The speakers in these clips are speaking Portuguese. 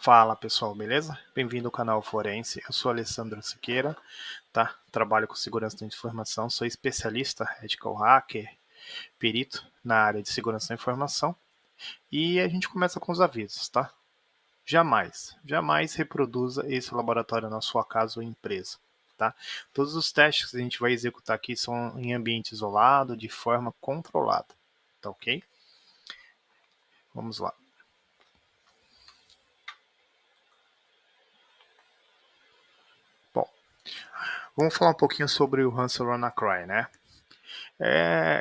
Fala pessoal, beleza? Bem-vindo ao canal Forense, eu sou Alessandro Siqueira, tá? Trabalho com segurança da informação, sou especialista, ethical hacker, perito na área de segurança da informação e a gente começa com os avisos, tá? Jamais reproduza esse laboratório na sua casa ou empresa, tá? Todos os testes que a gente vai executar aqui são em ambiente isolado, de forma controlada, tá ok? Vamos lá. Bom, vamos falar um pouquinho sobre o ransomware WannaCry, né?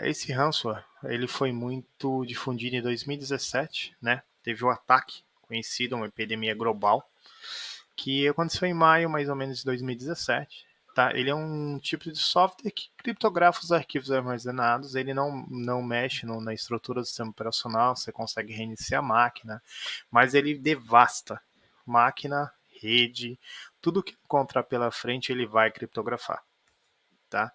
Esse ransomware, ele foi muito difundido em 2017, né? Teve o ataque conhecido, uma epidemia global, que aconteceu em maio, mais ou menos, de 2017. Tá? Ele é um tipo de software que criptografa os arquivos armazenados, ele não mexe na estrutura do sistema operacional, você consegue reiniciar a máquina, mas ele devasta máquina, rede, tudo que encontrar pela frente ele vai criptografar. Tá?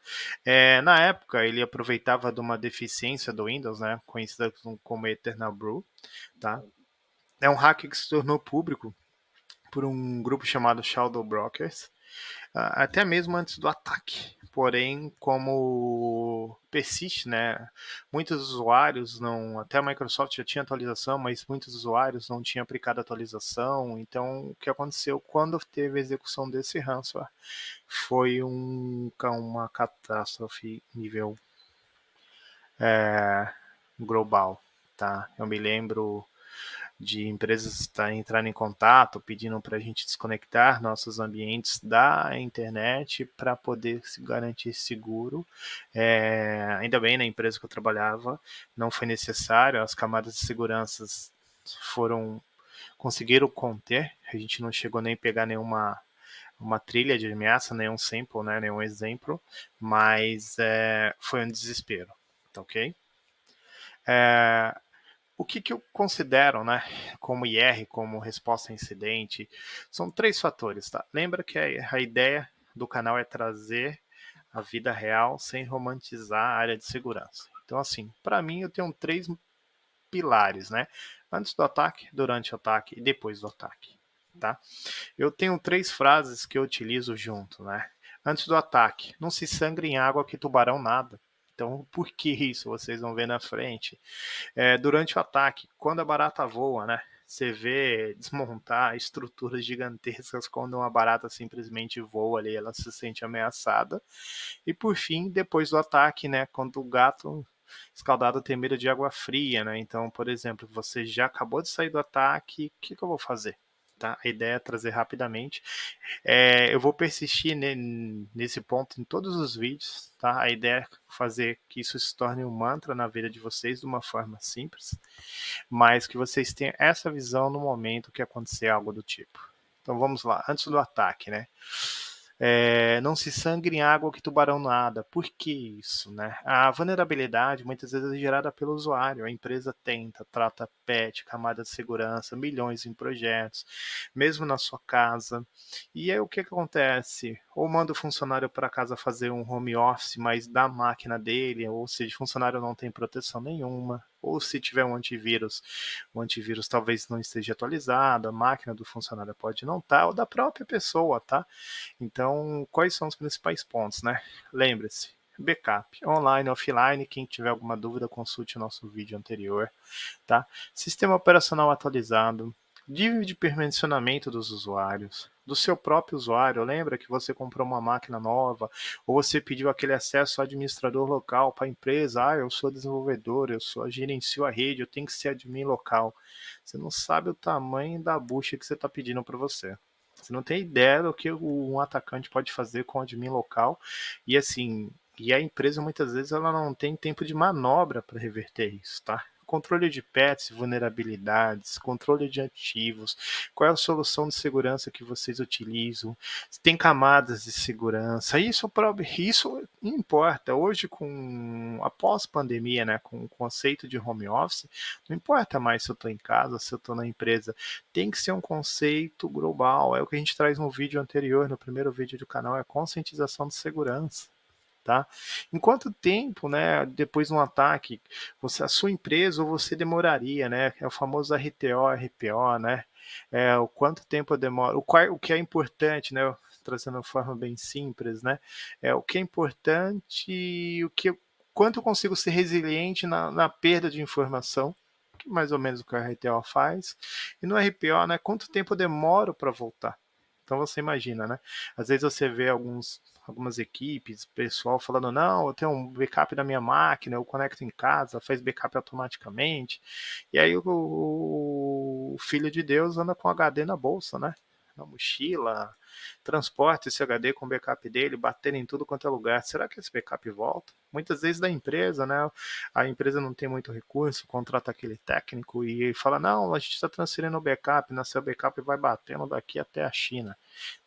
Na época, ele aproveitava de uma deficiência do Windows, né, conhecida como Eternal Brew. Tá? É um hack que se tornou público por um grupo chamado Shadow Brokers, até mesmo antes do ataque. Porém, como persiste, né, muitos usuários não, até a Microsoft já tinha atualização, mas muitos usuários não tinham aplicado a atualização. Então, o que aconteceu quando teve a execução desse ransomware foi uma catástrofe nível global, tá? Eu me lembro de empresas entrando em contato, pedindo para a gente desconectar nossos ambientes da internet para poder se garantir seguro. Ainda bem, na empresa que eu trabalhava, não foi necessário, as camadas de segurança conseguiram conter, a gente não chegou nem a pegar uma trilha de ameaça, nenhum sample, né, nenhum exemplo, mas foi um desespero, tá ok? O que eu considero, né, como IR, como resposta a incidente, são 3 fatores, tá? Lembra que a ideia do canal é trazer a vida real sem romantizar a área de segurança. Então, assim, para mim eu tenho 3 pilares, né? Antes do ataque, durante o ataque e depois do ataque, tá? Eu tenho 3 frases que eu utilizo junto, né? Antes do ataque, não se sangre em água que tubarão nada. Então, por que isso? Vocês vão ver na frente. Durante o ataque, quando a barata voa, né? Você vê desmontar estruturas gigantescas quando uma barata simplesmente voa ali, ela se sente ameaçada. E por fim, depois do ataque, né? Quando o gato escaldado tem medo de água fria, né? Então, por exemplo, você já acabou de sair do ataque, o que eu vou fazer? Tá? A ideia é trazer rapidamente. Eu vou persistir nesse ponto em todos os vídeos. Tá? A ideia é fazer que isso se torne um mantra na vida de vocês de uma forma simples, mas que vocês tenham essa visão no momento que acontecer algo do tipo. Então vamos lá, antes do ataque, né? Não se sangre em água que tubarão nada. Por que isso, né? A vulnerabilidade muitas vezes é gerada pelo usuário. A empresa tenta, trata patch, camada de segurança, milhões em projetos, mesmo na sua casa. E aí o que acontece? Ou manda o funcionário para casa fazer um home office, mas da máquina dele, ou seja, o funcionário não tem proteção nenhuma. Ou se tiver um antivírus, o antivírus talvez não esteja atualizado, a máquina do funcionário pode não estar, ou da própria pessoa, tá? Então, quais são os principais pontos, né? Lembre-se, backup, online, offline, quem tiver alguma dúvida, consulte o nosso vídeo anterior, tá? Sistema operacional atualizado, nível de permissionamento dos usuários, do seu próprio usuário. Lembra que você comprou uma máquina nova, ou você pediu aquele acesso ao administrador local para a empresa. Eu sou desenvolvedor, gerencio a rede, eu tenho que ser admin local. Você não sabe o tamanho da bucha que você está pedindo para você. Você não tem ideia do que um atacante pode fazer com o admin local. E assim, e a empresa muitas vezes ela não tem tempo de manobra para reverter isso, tá? Controle de patches, vulnerabilidades, controle de ativos, qual é a solução de segurança que vocês utilizam, tem camadas de segurança, isso importa. Hoje, após pandemia, né, com o conceito de home office, não importa mais se eu estou em casa, se eu estou na empresa, tem que ser um conceito global, é o que a gente traz no vídeo anterior, no primeiro vídeo do canal, é conscientização de segurança. Tá? Em quanto tempo, né, depois de um ataque, a sua empresa ou você demoraria, né? É o famoso RTO, RPO, né? o quanto tempo demora, o que é importante, né? Trazendo de forma bem simples, né? O que é importante, quanto eu consigo ser resiliente na perda de informação, que mais ou menos o que o RTO faz, e no RPO, né? Quanto tempo eu demoro para voltar. Então você imagina, né? Às vezes você vê algumas equipes, pessoal falando, não, eu tenho um backup da minha máquina, eu conecto em casa, faz backup automaticamente. E aí o filho de Deus anda com HD na bolsa, né? Na mochila, transporta esse HD com o backup dele, batendo em tudo quanto é lugar. Será que esse backup volta? Muitas vezes da empresa, né? A empresa não tem muito recurso, contrata aquele técnico e fala, não, a gente está transferindo o backup, na seu backup vai batendo daqui até a China.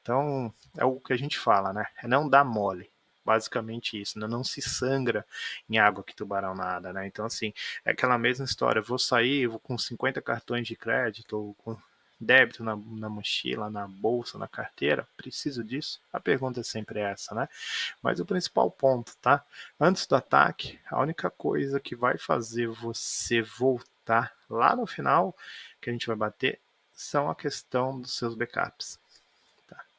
Então, é o que a gente fala, né? É não dar mole. Basicamente isso, né? Não se sangra em água que tubarão nada, né? Então, assim, é aquela mesma história. Vou sair vou com 50 cartões de crédito, ou com débito na mochila, na bolsa, na carteira. Preciso disso? A pergunta é sempre essa, né? Mas o principal ponto, tá? Antes do ataque, a única coisa que vai fazer você voltar lá no final, que a gente vai bater, são a questão dos seus backups.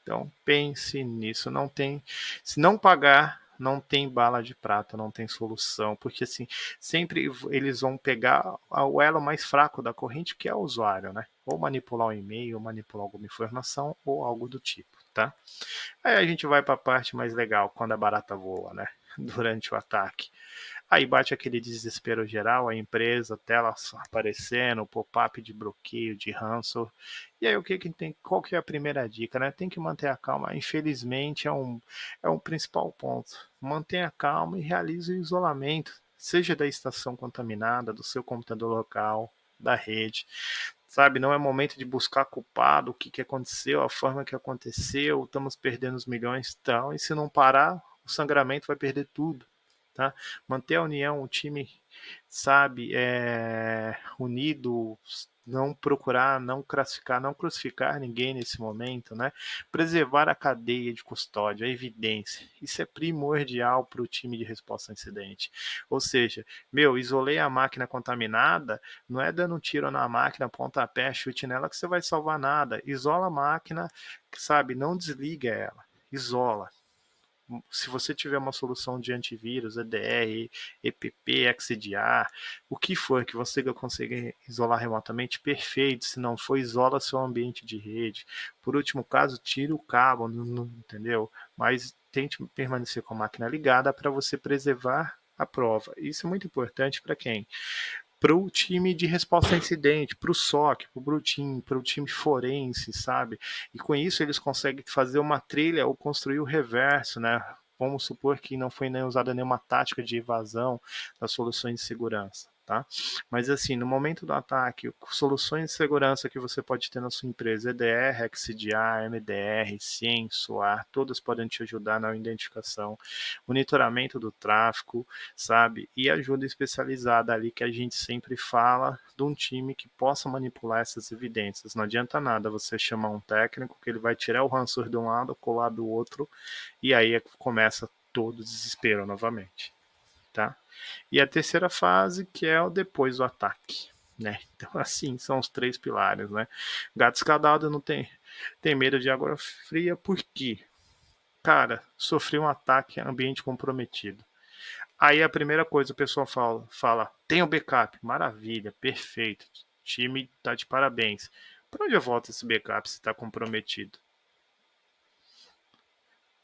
Então pense nisso, não tem, se não pagar, não tem bala de prata, não tem solução, porque assim, sempre eles vão pegar o elo mais fraco da corrente, que é o usuário, né? Ou manipular o e-mail, ou manipular alguma informação, ou algo do tipo, tá? Aí a gente vai para a parte mais legal, quando a barata voa, né? Durante o ataque. Aí bate aquele desespero geral, a empresa, tela aparecendo, pop-up de bloqueio, de ranço. E aí o que tem? Qual que é a primeira dica, né? Tem que manter a calma. Infelizmente é um principal ponto. Mantenha a calma e realize o isolamento, seja da estação contaminada, do seu computador local, da rede. Sabe, não é momento de buscar culpado, o que aconteceu, a forma que aconteceu, estamos perdendo os milhões, tal. E se não parar, o sangramento vai perder tudo. Tá? Manter a união, o time, sabe, unido, não procurar, não classificar, não crucificar ninguém nesse momento, né? Preservar a cadeia de custódia, a evidência. Isso é primordial para o time de resposta a incidente. Ou seja, isolei a máquina contaminada, não é dando um tiro na máquina, pontapé, chute nela que você vai salvar nada. Isola a máquina, sabe, não desliga ela, isola. Se você tiver uma solução de antivírus, EDR, EPP, XDR, o que for que você consiga isolar remotamente, perfeito. Se não for, isola seu ambiente de rede. Por último caso, tira o cabo, entendeu? Mas tente permanecer com a máquina ligada para você preservar a prova. Isso é muito importante para quem? Para o time de resposta a incidente, para o SOC, para o time forense, sabe? E com isso eles conseguem fazer uma trilha ou construir o reverso, né? Vamos supor que não foi nem usada nenhuma tática de evasão das soluções de segurança. Tá? Mas assim, no momento do ataque, soluções de segurança que você pode ter na sua empresa, EDR, XDR, MDR, SIEM, SOAR, todas podem te ajudar na identificação, monitoramento do tráfego, sabe? E ajuda especializada ali que a gente sempre fala de um time que possa manipular essas evidências. Não adianta nada você chamar um técnico que ele vai tirar o ransomware de um lado, colar do outro, e aí começa todo o desespero novamente, tá? E a terceira fase, que é o depois do ataque, né? Então, assim, são os três pilares, né? Gato escaldado não tem medo de água fria, por quê? Cara, sofri um ataque, ambiente comprometido. Aí a primeira coisa o pessoal fala, tem o backup. Maravilha, perfeito. O time tá de parabéns. Para onde eu volto esse backup se está comprometido?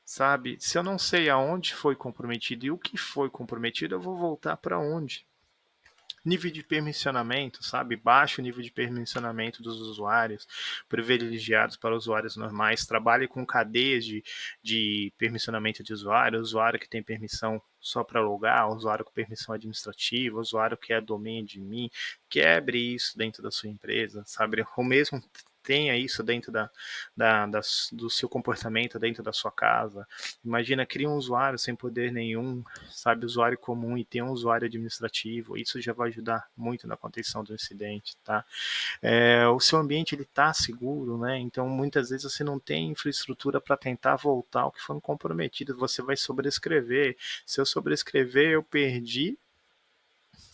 Sabe? Se eu não sei aonde foi comprometido e o que foi comprometido, eu vou voltar para onde? Nível de permissionamento, sabe? Baixo nível de permissionamento dos usuários, privilegiados para usuários normais. Trabalhe com cadeias de permissionamento de usuário, usuário que tem permissão só para logar, usuário com permissão administrativa, usuário que é domínio de mim. Quebre isso dentro da sua empresa, sabe? Ou mesmo tenha isso dentro do seu comportamento dentro da sua casa. Imagina, cria um usuário sem poder nenhum, sabe, usuário comum e tem um usuário administrativo. Isso já vai ajudar muito na contenção do incidente, tá? O seu ambiente ele está seguro, né? Então muitas vezes você não tem infraestrutura para tentar voltar ao que foi comprometido. Você vai sobrescrever. Se eu sobrescrever, eu perdi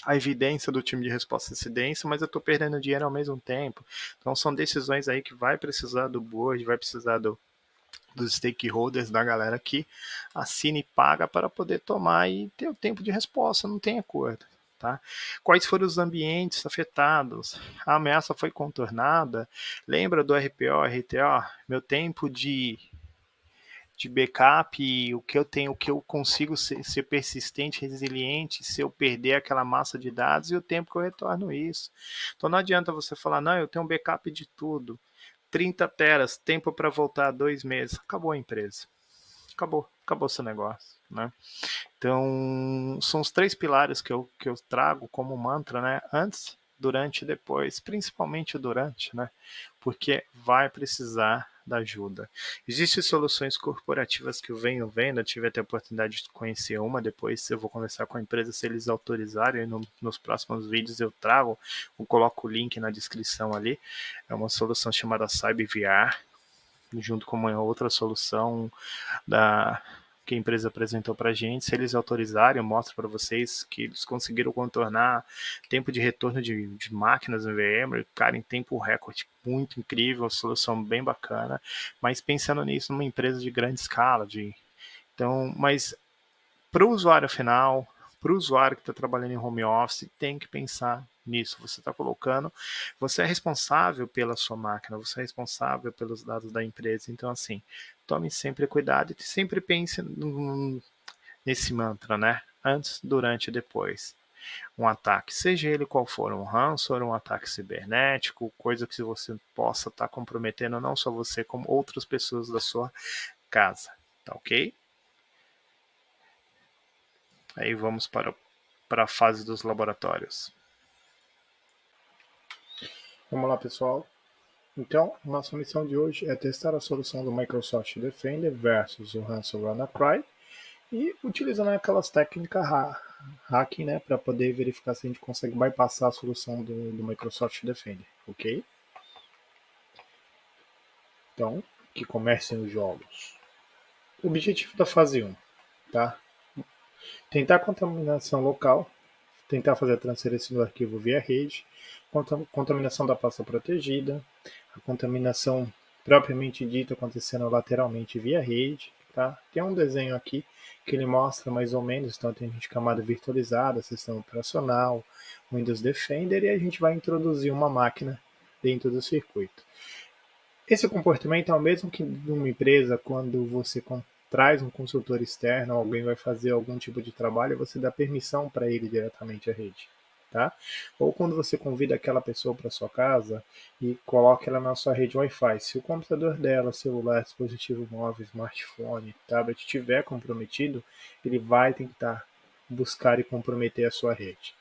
a evidência do time de resposta a incidência, mas eu estou perdendo dinheiro ao mesmo tempo. Então são decisões aí que vai precisar do board, vai precisar dos stakeholders, da galera que assina e paga para poder tomar e ter o tempo de resposta, não tem acordo. Tá? Quais foram os ambientes afetados? A ameaça foi contornada? Lembra do RPO, RTO? Meu tempo de backup, o que eu tenho, o que eu consigo ser persistente, resiliente, se eu perder aquela massa de dados e o tempo que eu retorno isso. Então não adianta você falar, não, eu tenho um backup de tudo, 30 teras, tempo para voltar 2 meses. Acabou a empresa. Acabou seu negócio, né? Então, são os 3 pilares que eu trago como mantra, né? Antes, durante e depois, principalmente durante, né? Porque vai precisar da ajuda. Existem soluções corporativas que eu venho vendo, eu tive até a oportunidade de conhecer uma, depois eu vou conversar com a empresa se eles autorizarem, nos próximos vídeos eu trago, eu coloco o link na descrição ali, é uma solução chamada CyberVR, junto com uma outra solução da que a empresa apresentou para a gente. Se eles autorizarem, eu mostro para vocês que eles conseguiram contornar tempo de retorno de máquinas no VMware, cara, em tempo recorde, muito incrível, solução bem bacana, mas pensando nisso numa empresa de grande escala, então, mas para o usuário final, para o usuário que está trabalhando em home office, tem que pensar nisso. Você está colocando, você é responsável pela sua máquina, você é responsável pelos dados da empresa. Então, assim, tome sempre cuidado e sempre pense nesse mantra, né? Antes, durante e depois. Um ataque, seja ele qual for, um ransomware, um ataque cibernético, coisa que você possa estar comprometendo não só você, como outras pessoas da sua casa. Tá ok? Aí vamos para a fase dos laboratórios. Vamos lá, pessoal. Então, nossa missão de hoje é testar a solução do Microsoft Defender versus o ransomware WannaCry e utilizando aquelas técnicas hacking, né, para poder verificar se a gente consegue bypassar a solução do Microsoft Defender, ok? Então, que comecem os jogos. O objetivo da fase 1, tá? Tentar contaminação local, tentar fazer a transferência do arquivo via rede, contaminação da pasta protegida, a contaminação propriamente dita acontecendo lateralmente via rede. Tá? Tem um desenho aqui que ele mostra mais ou menos, então tem a gente camada virtualizada, sistema operacional, Windows Defender, e a gente vai introduzir uma máquina dentro do circuito. Esse comportamento é o mesmo que numa empresa, quando você traz um consultor externo, alguém vai fazer algum tipo de trabalho, você dá permissão para ele diretamente à rede. Tá? Ou quando você convida aquela pessoa para sua casa e coloca ela na sua rede Wi-Fi. Se o computador dela, celular, dispositivo móvel, smartphone, tablet estiver comprometido, ele vai tentar buscar e comprometer a sua rede.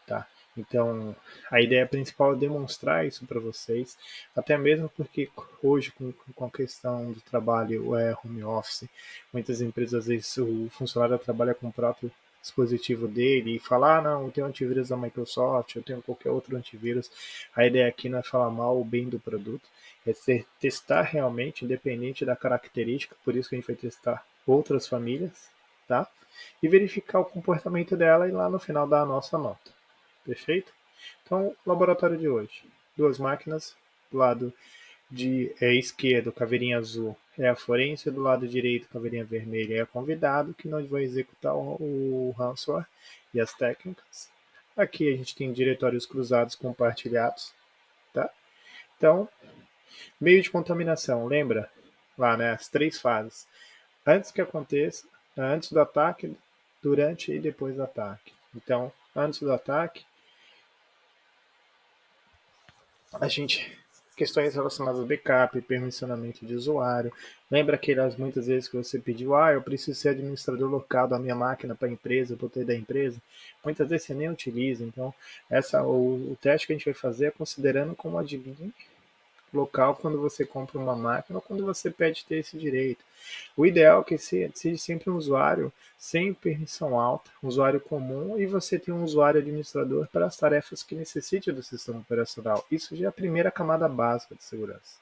Tá? Então, a ideia principal é demonstrar isso para vocês, até mesmo porque hoje, com a questão do trabalho home office, muitas empresas, às vezes, o funcionário trabalha com o próprio dispositivo dele e fala, não, eu tenho antivírus da Microsoft, eu tenho qualquer outro antivírus. A ideia aqui não é falar mal ou bem do produto, é testar realmente, independente da característica, por isso que a gente vai testar outras famílias, tá? E verificar o comportamento dela e lá no final dar a nossa nota. Perfeito? Então, laboratório de hoje. 2 máquinas, do lado de esquerdo, caveirinha azul, é a forense, do lado direito, caveirinha vermelha, é a convidado, que nós vai executar o ransomware e as técnicas. Aqui a gente tem diretórios cruzados compartilhados. Tá? Então, meio de contaminação, lembra? Lá, né? As 3 fases. Antes que aconteça, antes do ataque, durante e depois do ataque. Então, antes do ataque, a gente questões relacionadas ao backup, permissionamento de usuário. Lembra aquelas muitas vezes que você pediu, eu preciso ser administrador local da minha máquina para a empresa, para o TI da empresa. Muitas vezes você nem utiliza. Então, o teste que a gente vai fazer é considerando como admin local quando você compra uma máquina ou quando você pede ter esse direito. O ideal é que seja sempre um usuário sem permissão alta, um usuário comum, e você tem um usuário administrador para as tarefas que necessite do sistema operacional. Isso já é a primeira camada básica de segurança.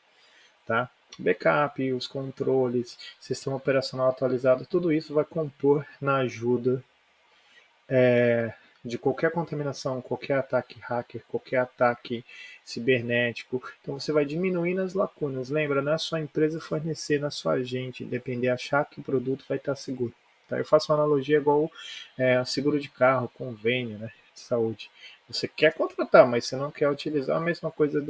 Tá? Backup, os controles, sistema operacional atualizado, tudo isso vai compor na ajuda de qualquer contaminação, qualquer ataque hacker, qualquer ataque cibernético. Então você vai diminuindo as lacunas. Lembra, não é só a empresa fornecer, não é só a gente depender, achar que o produto vai estar seguro. Tá? Eu faço uma analogia igual seguro de carro, convênio, né, de saúde. Você quer contratar, mas você não quer utilizar a mesma coisa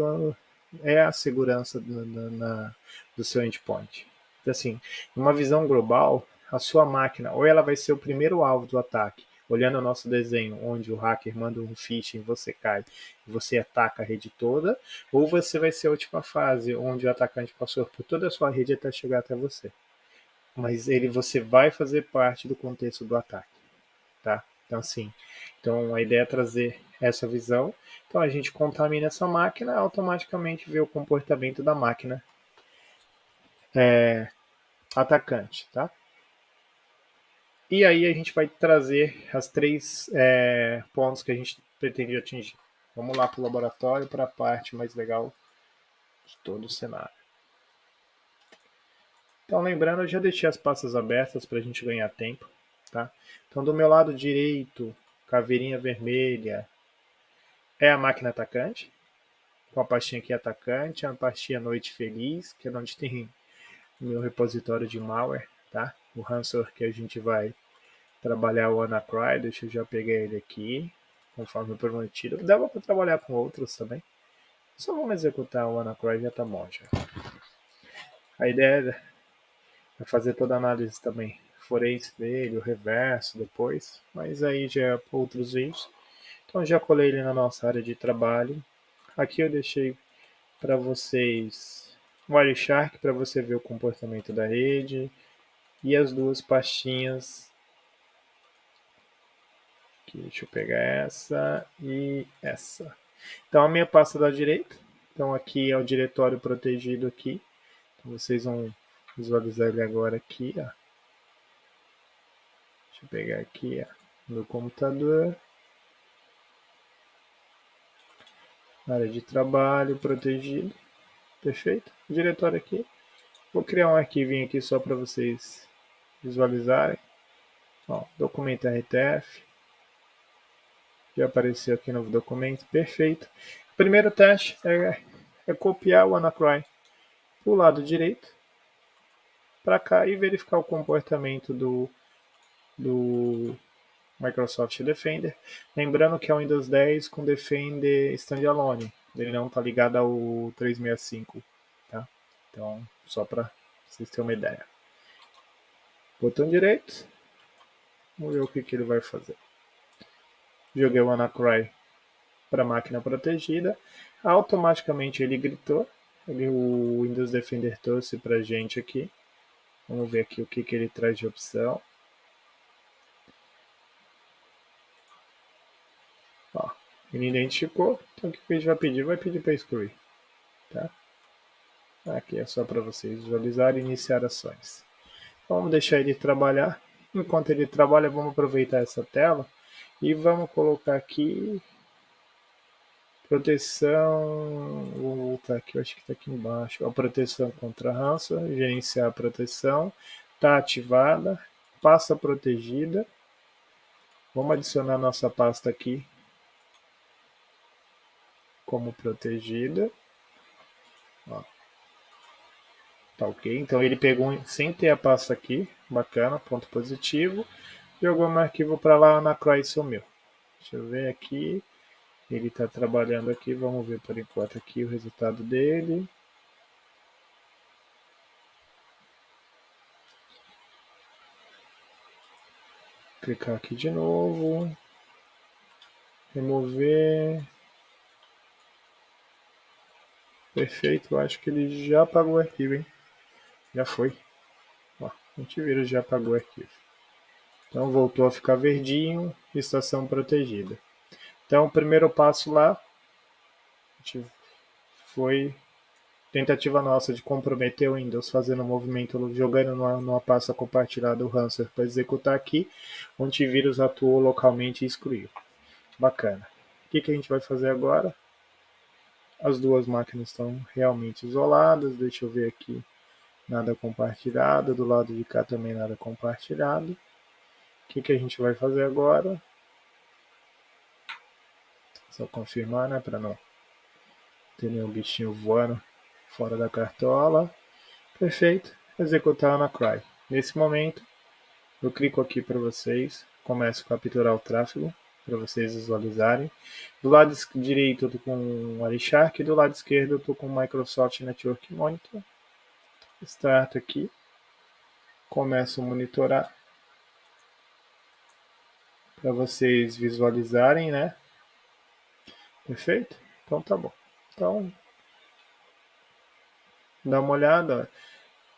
é a segurança do seu endpoint. Então, assim, numa visão global, a sua máquina, ou ela vai ser o primeiro alvo do ataque, olhando o nosso desenho, onde o hacker manda um phishing, você cai, você ataca a rede toda, ou você vai ser a última fase, onde o atacante passou por toda a sua rede até chegar até você. Mas você vai fazer parte do contexto do ataque, tá? Então, assim, então a ideia é trazer essa visão. Então a gente contamina essa máquina, automaticamente vê o comportamento da máquina atacante, tá? E aí a gente vai trazer as três pontos que a gente pretende atingir. Vamos lá para o laboratório, para a parte mais legal de todo o cenário. Então, lembrando, eu já deixei as pastas abertas para a gente ganhar tempo. Tá? Então, do meu lado direito, caveirinha vermelha, é a máquina atacante. Com a pastinha aqui atacante, a pastinha noite feliz, que é onde tem o meu repositório de malware. Tá? O ransomware que a gente vai trabalhar o WannaCry, deixa eu já pegar ele aqui, conforme prometido. Dava para trabalhar com outros também. Só vamos executar o WannaCry, já tá bom já. A ideia é fazer toda a análise também forense dele, o reverso depois, mas aí já é para outros vídeos. Então já colei ele na nossa área de trabalho. Aqui eu deixei para vocês o Wireshark para você ver o comportamento da rede e as duas pastinhas. Aqui, deixa eu pegar essa e essa. Então a minha pasta da direita. Então aqui é o diretório protegido aqui. Então, vocês vão visualizar ele agora aqui. Ó. Deixa eu pegar aqui ó, no computador. Área de trabalho protegido. Perfeito. Diretório aqui. Vou criar um arquivinho aqui só para vocês visualizarem. Ó, documento RTF. Já apareceu aqui no documento. Perfeito. O primeiro teste é copiar o WannaCry para o lado direito para cá e verificar o comportamento do Microsoft Defender. Lembrando que é o Windows 10 com Defender Standalone. Ele não está ligado ao 365. Tá? Então, só para vocês terem uma ideia. Botão direito. Vamos ver o que ele vai fazer. Joguei o WannaCry para a máquina protegida. Automaticamente ele gritou. O Windows Defender trouxe para a gente aqui. Vamos ver aqui o que ele traz de opção. Ó, ele identificou. Então o que a gente vai pedir? Vai pedir para excluir. Tá? Aqui é só para vocês visualizarem e iniciar ações. Vamos deixar ele trabalhar. Enquanto ele trabalha, vamos aproveitar essa tela e vamos colocar aqui proteção. Vou voltar aqui, eu acho que está aqui embaixo. A proteção contra ransomware, gerenciar a proteção. Está ativada. Pasta protegida. Vamos adicionar nossa pasta aqui como protegida. Ó. Tá ok. Então ele pegou sem ter a pasta aqui. Bacana, ponto positivo. Jogou meu arquivo para lá na Cry sumiu. Deixa eu ver aqui. Ele está trabalhando aqui. Vamos ver por enquanto aqui o resultado dele. Clicar aqui de novo. Remover. Perfeito. Eu acho que ele já apagou o arquivo, hein? Já foi. Ó, antivírus já apagou o arquivo. Então voltou a ficar verdinho. Estação protegida. Então o primeiro passo lá foi tentativa nossa de comprometer o Windows fazendo um movimento, jogando numa pasta compartilhada o ransomware para executar aqui. O antivírus atuou localmente e excluiu. Bacana. O que a gente vai fazer agora? As duas máquinas estão realmente isoladas. Deixa eu ver aqui. Nada compartilhado. Do lado de cá também nada compartilhado. O que a gente vai fazer agora? Só confirmar, né, para não ter nenhum bichinho voando fora da cartola. Perfeito. Executar na Cry. Nesse momento, eu clico aqui para vocês, começo a capturar o tráfego para vocês visualizarem. Do lado direito eu estou com o Wireshark e do lado esquerdo eu estou com o Microsoft Network Monitor. Start aqui, começo a monitorar para vocês visualizarem, né? Perfeito? Então tá bom. Então, dá uma olhada.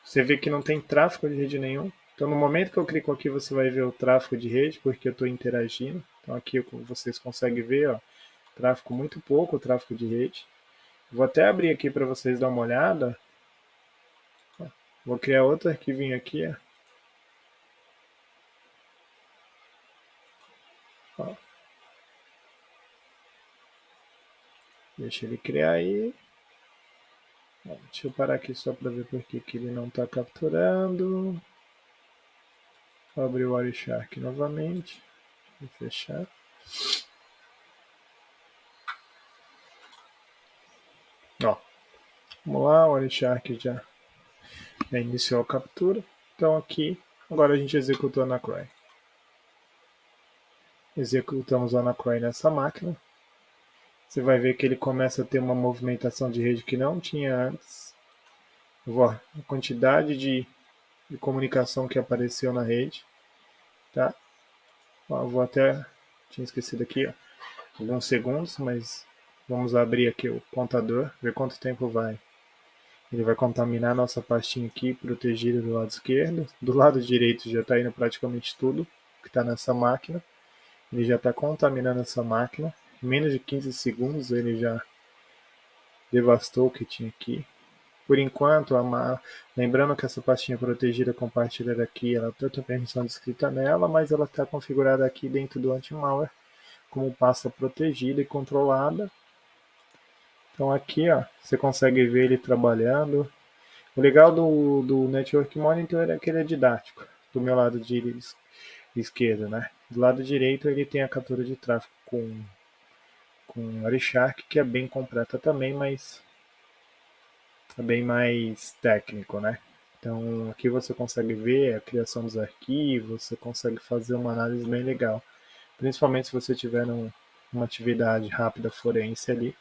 Você vê que não tem tráfego de rede nenhum. Então, no momento que eu clico aqui, você vai ver o tráfego de rede, porque eu estou interagindo. Então, aqui vocês conseguem ver, ó, tráfego muito pouco, tráfego de rede. Vou até abrir aqui para vocês dar uma olhada. Vou criar outro arquivinho aqui, ó. Deixa ele criar aí. Deixa eu parar aqui só para ver por que ele não está capturando. Vou abrir o Wireshark novamente. Vou fechar. Ó, vamos lá, o Wireshark já iniciou a captura. Então aqui, agora a gente executou a Anacry. Executamos o Anacry nessa máquina. Você vai ver que ele começa a ter uma movimentação de rede que não tinha antes. A quantidade de comunicação que apareceu na rede. Tá? Ó, vou até... Tinha esquecido aqui, ó, alguns segundos, mas vamos abrir aqui o contador, ver quanto tempo vai. Ele vai contaminar a nossa pastinha aqui, protegida do lado esquerdo. Do lado direito já está indo praticamente tudo que está nessa máquina. Ele já está contaminando essa máquina. Em menos de 15 segundos ele já devastou o que tinha aqui. Por enquanto, lembrando que essa pastinha protegida compartilhada aqui, ela tem a permissão descrita nela, mas ela está configurada aqui dentro do anti-malware como pasta protegida e controlada. Então aqui, ó, você consegue ver ele trabalhando. O legal do Network Monitor é que ele é didático. Do meu lado esquerdo, né? Do lado direito ele tem a captura de tráfego com Wireshark, que é bem completa também, mas é bem mais técnico, né? Então aqui você consegue ver a criação dos arquivos, você consegue fazer uma análise bem legal. Principalmente se você tiver uma atividade rápida forense ali.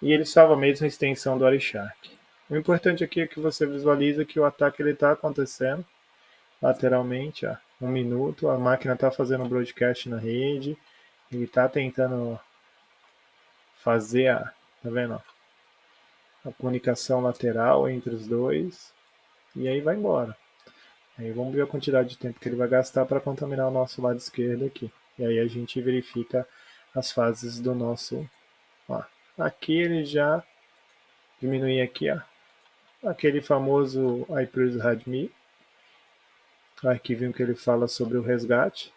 E ele salva a mesma extensão do Wireshark. O importante aqui é que você visualiza que o ataque está acontecendo lateralmente, ó, 1 minuto, a máquina está fazendo um broadcast na rede, ele está tentando fazer tá vendo? A comunicação lateral entre os dois, e aí vai embora. Aí vamos ver a quantidade de tempo que ele vai gastar para contaminar o nosso lado esquerdo aqui. E aí a gente verifica as fases do nosso... Ó, aqui ele já diminui aqui, ó, aquele famoso I Please Hide Me, o arquivinho que ele fala sobre o resgate.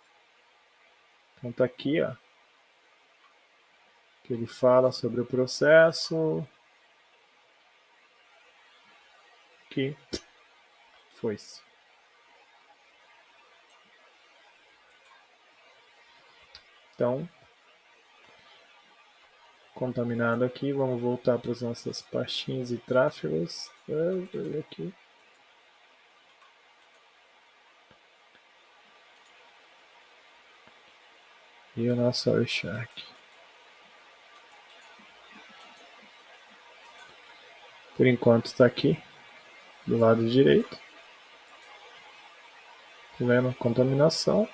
Então tá aqui, ó, que ele fala sobre o processo, que foi-se. Então, contaminado aqui, vamos voltar para as nossas pastinhas e tráfegos. Aqui. E o nosso Wireshark. Por enquanto está aqui, do lado direito. Tá vendo? Contaminação.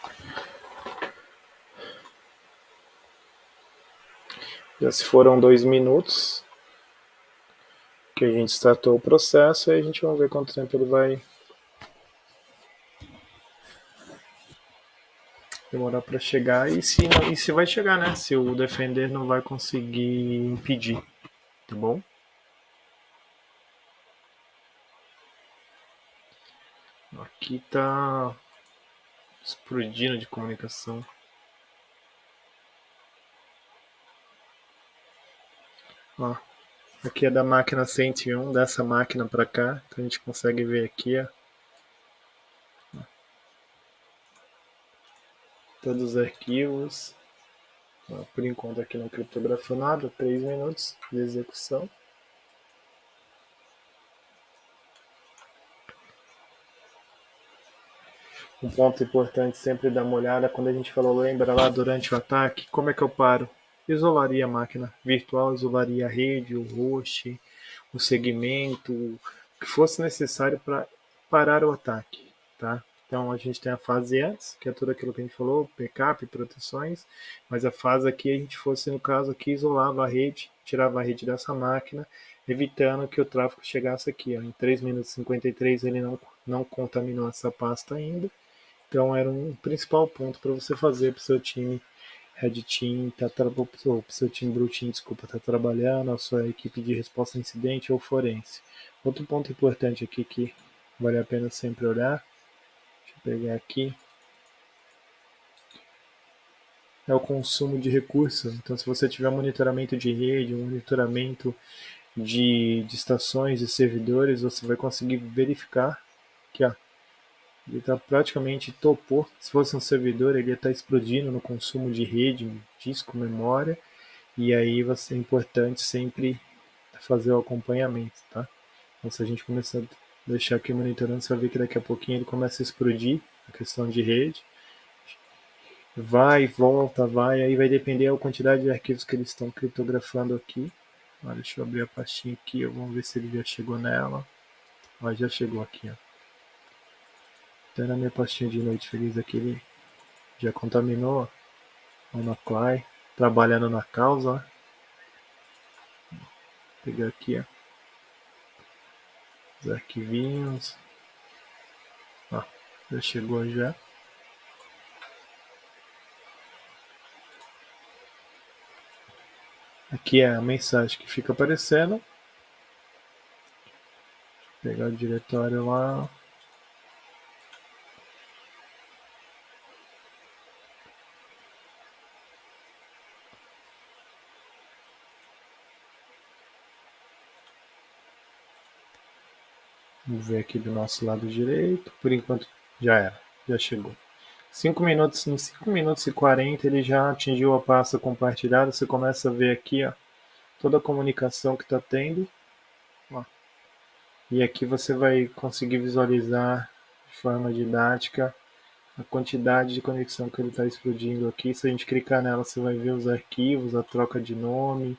Já se foram 2 minutos que a gente startou o processo e a gente vai ver quanto tempo ele vai demorar para chegar e se vai chegar, né? Se o defender não vai conseguir impedir, tá bom? Aqui tá explodindo de comunicação. Ó, aqui é da máquina 101, dessa máquina para cá, então a gente consegue ver aqui, ó, todos os arquivos. Por enquanto aqui não criptografou nada, 3 minutos de execução. Um ponto importante sempre dar uma olhada, quando a gente falou, lembra lá durante o ataque, como é que eu paro? Isolaria a máquina virtual, isolaria a rede, o host, o segmento, o que fosse necessário para parar o ataque, tá? Então a gente tem a fase antes, que é tudo aquilo que a gente falou, backup, proteções, mas a fase aqui a gente fosse, no caso aqui, isolava a rede, tirava a rede dessa máquina, evitando que o tráfego chegasse aqui. Ó. Em 3 minutos e 53 ele não contaminou essa pasta ainda. Então era um principal ponto para você fazer para o seu time Red Team, para o seu time Blue Team, desculpa, tá trabalhando, a sua equipe de resposta a incidente ou forense. Outro ponto importante aqui que vale a pena sempre olhar, deixa eu pegar aqui, é o consumo de recursos. Então, se você tiver monitoramento de rede, monitoramento de estações e servidores, você vai conseguir verificar que ele está praticamente topou. Se fosse um servidor, ele ia estar explodindo no consumo de rede, disco, memória. E aí vai ser importante sempre fazer o acompanhamento, tá? Então, se a gente começar a deixar aqui monitorando, você vai ver que daqui a pouquinho ele começa a explodir a questão de rede. Vai, volta, vai, aí vai depender da quantidade de arquivos que eles estão criptografando aqui. Deixa eu abrir a pastinha aqui, vamos ver se ele já chegou nela. Já chegou aqui, ó. Até na minha pastinha de noite feliz aqui, ele já contaminou o Anacly, trabalhando na causa. Ó. Vou pegar aqui, ó, os arquivinhos. Ó, já chegou já. Aqui é a mensagem que fica aparecendo. Vou pegar o diretório lá. Vamos ver aqui do nosso lado direito. Por enquanto já era, já chegou. Em 5 minutos e 40 ele já atingiu a pasta compartilhada. Você começa a ver aqui, ó, toda a comunicação que está tendo. Ó. E aqui você vai conseguir visualizar de forma didática a quantidade de conexão que ele está explodindo aqui. Se a gente clicar nela, você vai ver os arquivos, a troca de nome,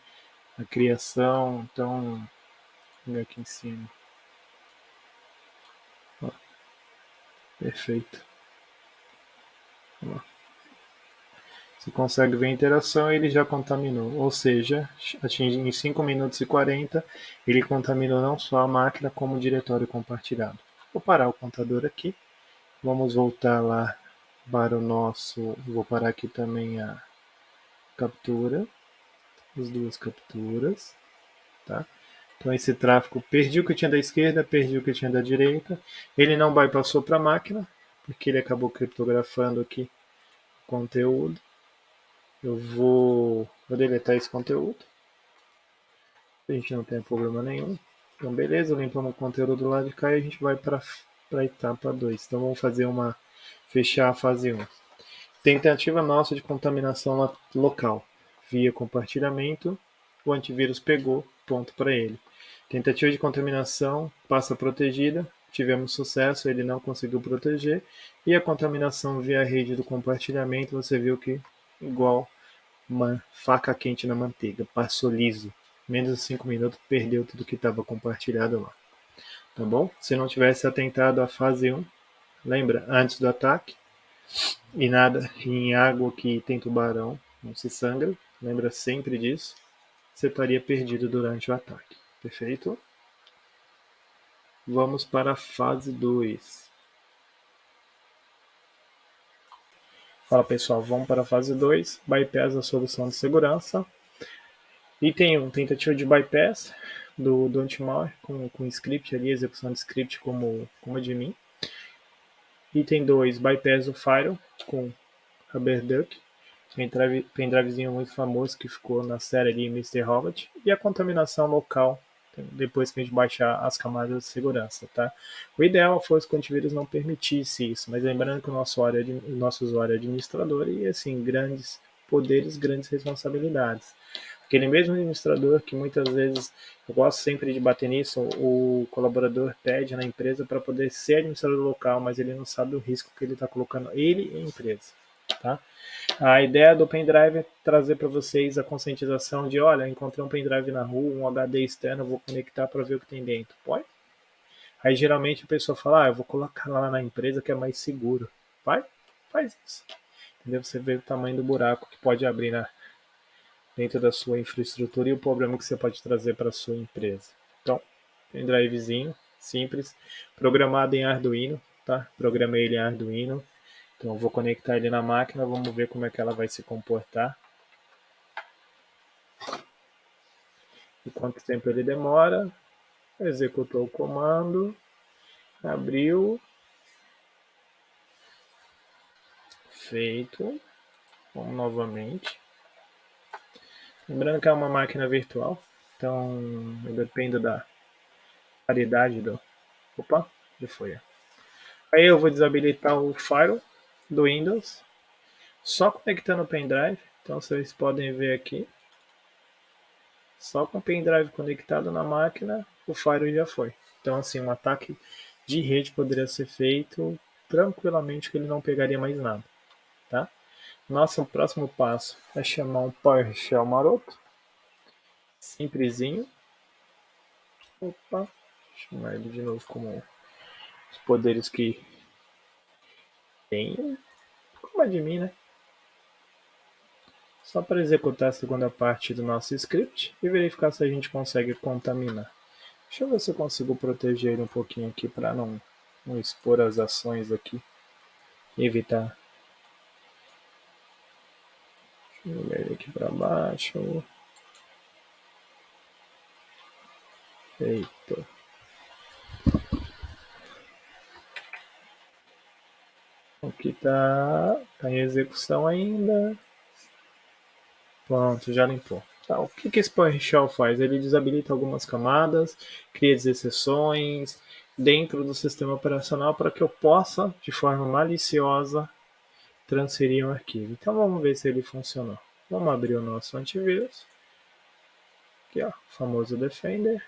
a criação. Então, vou aqui em cima. Ó, perfeito. Ó. Você consegue ver a interação e ele já contaminou. Ou seja, em 5 minutos e 40, ele contaminou não só a máquina, como o diretório compartilhado. Vou parar o contador aqui. Vamos voltar lá para o nosso... Vou parar aqui também a captura. As duas capturas. Tá? Então esse tráfego, perdi o que tinha da esquerda, perdi o que tinha da direita. Ele não bypassou para a máquina, porque ele acabou criptografando aqui o conteúdo. Eu vou deletar esse conteúdo. A gente não tem problema nenhum. Então, beleza, limpamos o conteúdo do lado de cá e a gente vai para a etapa 2. Então, vamos fazer fechar a fase 1. Tentativa nossa de contaminação local. Via compartilhamento, o antivírus pegou, ponto para ele. Tentativa de contaminação, pasta protegida, tivemos sucesso, ele não conseguiu proteger. E a contaminação via rede do compartilhamento, você viu que igual uma faca quente na manteiga, passou liso. Menos de 5 minutos, perdeu tudo que estava compartilhado lá. Tá bom? Se não tivesse atentado à fase 1, lembra, antes do ataque, e nada em água que tem tubarão, não se sangra, lembra sempre disso, você estaria perdido durante o ataque. Perfeito? Vamos para a fase 2. Fala pessoal, vamos para a fase 2, bypass a solução de segurança. Item 1, tentativa de bypass do anti-malware com script ali, execução de script como admin. Item 2, bypass do firewall com Haberduck, pendrivezinho muito famoso que ficou na série ali, Mr. Robot. E a contaminação local, depois que a gente baixar as camadas de segurança, tá? O ideal fosse que o antivírus não permitisse isso, mas lembrando que o nosso usuário é administrador e, assim, grandes poderes, grandes responsabilidades. Aquele mesmo administrador que muitas vezes, eu gosto sempre de bater nisso, o colaborador pede na empresa para poder ser administrador local, mas ele não sabe o risco que ele está colocando ele e a empresa. Tá? A ideia do pendrive é trazer para vocês a conscientização de, olha, encontrei um pendrive na rua, um HD externo, vou conectar para ver o que tem dentro. Pode? Aí geralmente a pessoa fala, eu vou colocar lá na empresa que é mais seguro. Vai? Faz isso. Entendeu? Você vê o tamanho do buraco que pode abrir dentro da sua infraestrutura e o problema que você pode trazer para a sua empresa. Então, pendrivezinho, simples, programado em Arduino, tá? Programei ele em Arduino. Então, vou conectar ele na máquina, vamos ver como é que ela vai se comportar. E quanto tempo ele demora. Executou o comando, abriu, feito. Vamos novamente. Lembrando que é uma máquina virtual, então eu dependo da qualidade do... Opa, já foi. Aí eu vou desabilitar o Firewall do Windows, só conectando o pendrive. Então vocês podem ver aqui, só com o pendrive conectado na máquina, o Firewall já foi. Então assim, um ataque de rede poderia ser feito tranquilamente, que ele não pegaria mais nada. Tá? Nosso próximo passo é chamar um PowerShell maroto, simplesinho. Opa, chamar ele de novo como os poderes que tem. Como admin, né? Só para executar a segunda parte do nosso script e verificar se a gente consegue contaminar. Deixa eu ver se eu consigo proteger ele um pouquinho aqui para não expor as ações aqui. Evitar. Deixa eu jogar ele aqui para baixo. Eita. Aqui tá em execução ainda. Pronto, já limpou. Tá, o que esse PowerShell faz? Ele desabilita algumas camadas, cria exceções dentro do sistema operacional para que eu possa, de forma maliciosa, transferir um arquivo. Então vamos ver se ele funcionou. Vamos abrir o nosso antivírus. Aqui, ó, o famoso Defender.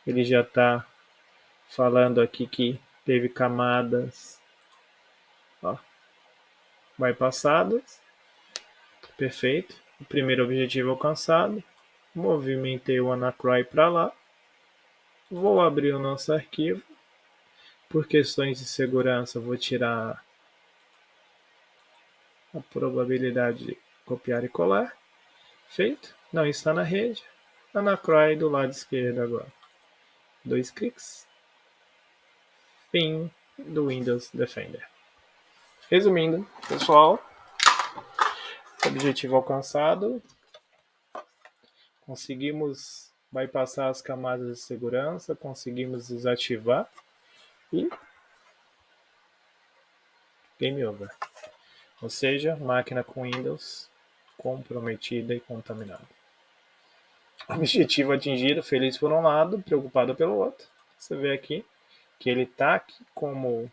Ele já está falando aqui que teve camadas, ó, bypassadas. Perfeito. O primeiro objetivo alcançado. Movimentei o Anacry para lá. Vou abrir o nosso arquivo. Por questões de segurança, vou tirar a probabilidade de copiar e colar. Feito. Não está na rede. Anacry do lado esquerdo agora. 2 cliques. Fim do Windows Defender. Resumindo, pessoal, objetivo alcançado. Conseguimos bypassar as camadas de segurança, conseguimos desativar e game over. Ou seja, máquina com Windows comprometida e contaminada. Objetivo atingido, feliz por um lado, preocupado pelo outro. Você vê aqui que ele está aqui como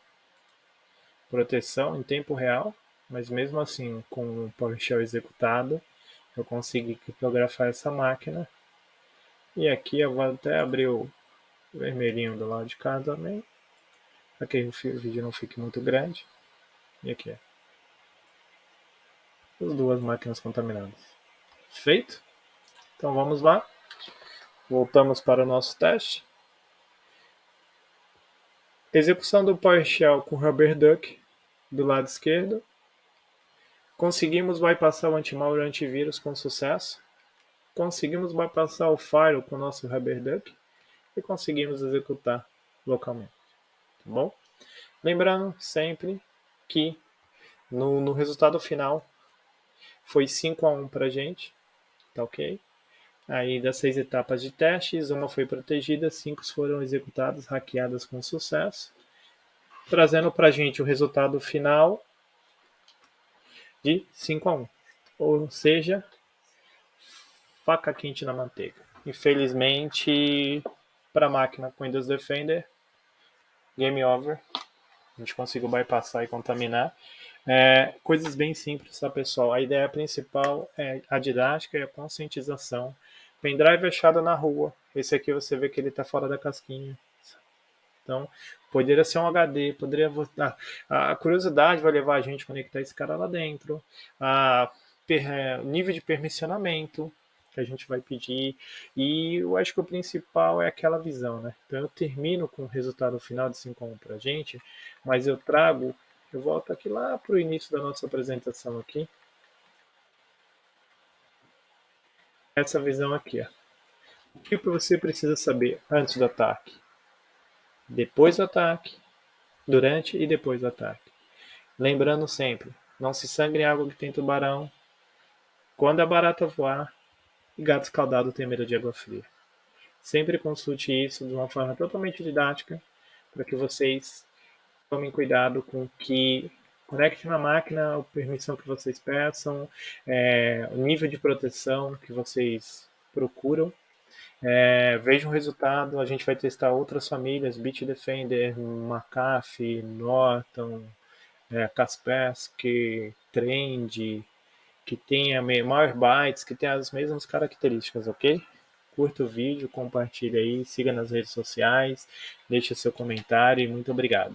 proteção em tempo real, mas mesmo assim, com o PowerShell executado, eu consegui criptografar essa máquina. E aqui eu vou até abrir o vermelhinho do lado de cá também, para que o vídeo não fique muito grande. E aqui, as duas máquinas contaminadas. Feito? Então vamos lá. Voltamos para o nosso teste. Execução do PowerShell com RubberDuck do lado esquerdo. Conseguimos bypassar o anti-malware e o antivírus com sucesso. Conseguimos bypassar o Firewall com o nosso RubberDuck. E conseguimos executar localmente. Tá bom? Lembrando sempre que no resultado final foi 5-1 para a gente. Tá ok? Aí das 6 etapas de testes, uma foi protegida, 5 foram executadas, hackeadas com sucesso, trazendo para a gente o resultado final de 5-1. Ou seja, faca quente na manteiga. Infelizmente, para a máquina com Windows Defender, game over. A gente conseguiu bypassar e contaminar. Coisas bem simples, tá, pessoal? A ideia principal é a didática e a conscientização. Pendrive achado na rua. Esse aqui você vê que ele está fora da casquinha. Então, poderia ser um HD, poderia votar. A curiosidade vai levar a gente a conectar esse cara lá dentro. O nível de permissionamento que a gente vai pedir. E eu acho que o principal é aquela visão, né? Então eu termino com o resultado final de 5 para a gente, mas eu volto aqui lá para o início da nossa apresentação aqui. Essa visão aqui, ó. O que você precisa saber antes do ataque, depois do ataque, durante e depois do ataque. Lembrando sempre, não se sangre em água que tem tubarão, quando a barata voar e gato escaldado tem medo de água fria. Sempre consulte isso de uma forma totalmente didática para que vocês tomem cuidado com que conecte na máquina a permissão que vocês peçam, o nível de proteção que vocês procuram. Veja o resultado, a gente vai testar outras famílias, Bitdefender, McAfee, Norton, Kaspersky, Trend, que tenha maior bytes, que tenha as mesmas características, ok? Curta o vídeo, compartilhe aí, siga nas redes sociais, deixe seu comentário e muito obrigado.